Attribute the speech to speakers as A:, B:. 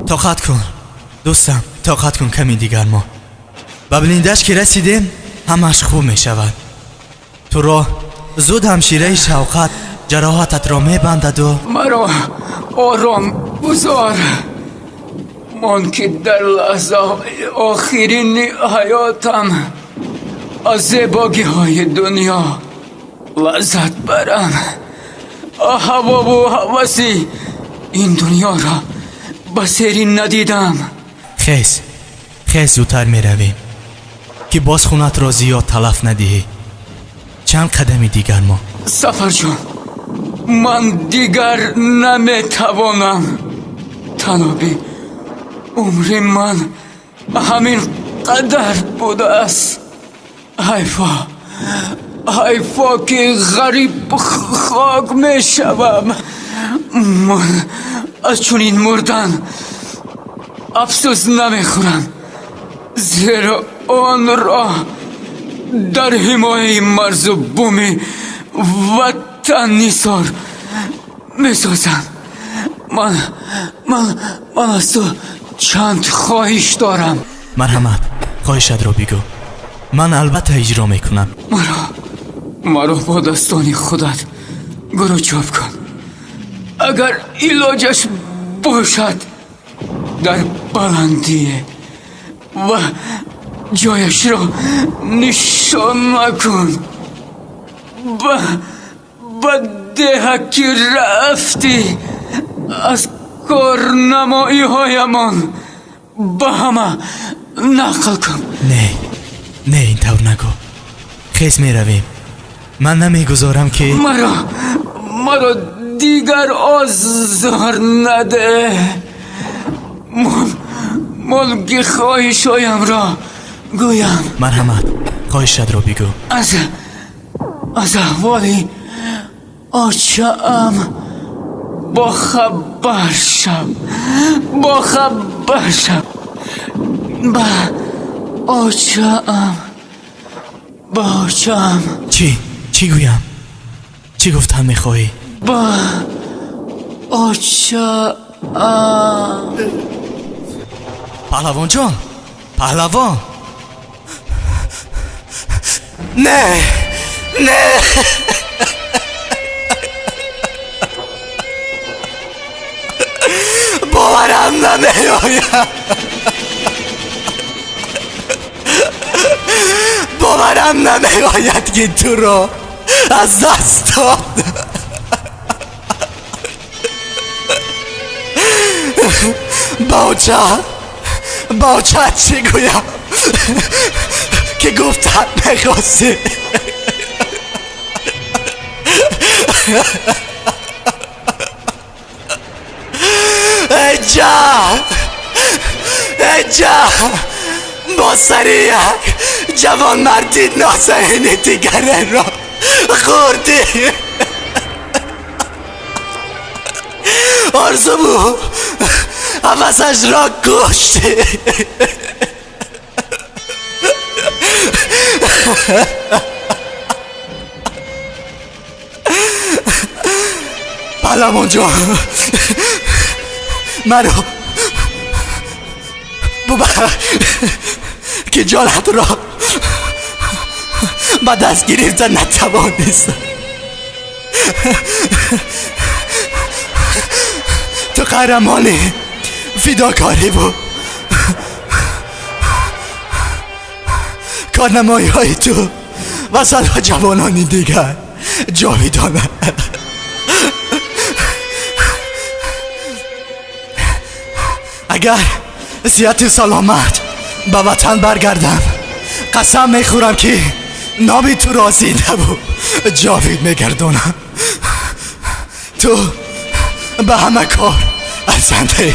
A: طاقت کن دوستم، طاقت کن کمی دیگر. ما به بلندش که رسیدیم همش خوب می شود. تو را زود همشیره شوقت جراحتت را می بندد و
B: مرا آرام گذار. من که در لحظه آخرین حیاتم از زیبایی های دنیا لذت برم. هوا و هوسی این دنیا را بسیاری ندیدم.
A: خیز زودتر می رویم که باز خونت را زیاد تلف ندهی. چند قدمی دیگر ما.
B: سفر جان، من دیگر نمی توانم. تنابی عمر من همین قدر بوده است. حیفا که غریب خاک می شوم. من از چنین مردن افسوس نمی خورم، زیرا آن را در حمایه مرز و بوم وطن نیسار می سازم. من از تو چند خواهش دارم.
A: مرحمت، خواهشت را بگو. من البته اجرا میکنم.
B: مرا با دستان خودت گروچاب کن. اگر علاجش باشد در بلندیه و جایش را نشان نکن. با ده که رفتی از کارنمایی هایمان با همه نقل کن.
A: نه اینطور نگو. خیز می رویم. من نمیگذارم که
B: مرا دیگر آزار نده. من که خواهشایم را گویم.
A: مرحمت، خواهشت را بگو.
B: از احوالی آچه‌ام با خبر شم. با آچه‌ام
A: چی گویم؟ چی گفتن میخواهی؟
B: با آچه‌ام.
A: پهلوان جان، پهلوان. نه باورم نمیآید. باورم نمیآید که تو را از دست داد. باچه چی گویم که گفتن نخواستی. ای جان با سر یک جوان مردی نازنین دیگره را خوردی. آرزو بود عوضش را کشتی. پهلوان جان، مرا ببخش که جانت را با دست گرفتن نتوانستم. تو قهرمانی فداکاری و کارنمایی های تو و صدا جوانانی دیگر جاویدانه. اگر صحت و سلامت به وطن برگردم قسم میخورم که نامی تو را زنده و جاوید میگردونم. تو به همه کار ارزنده.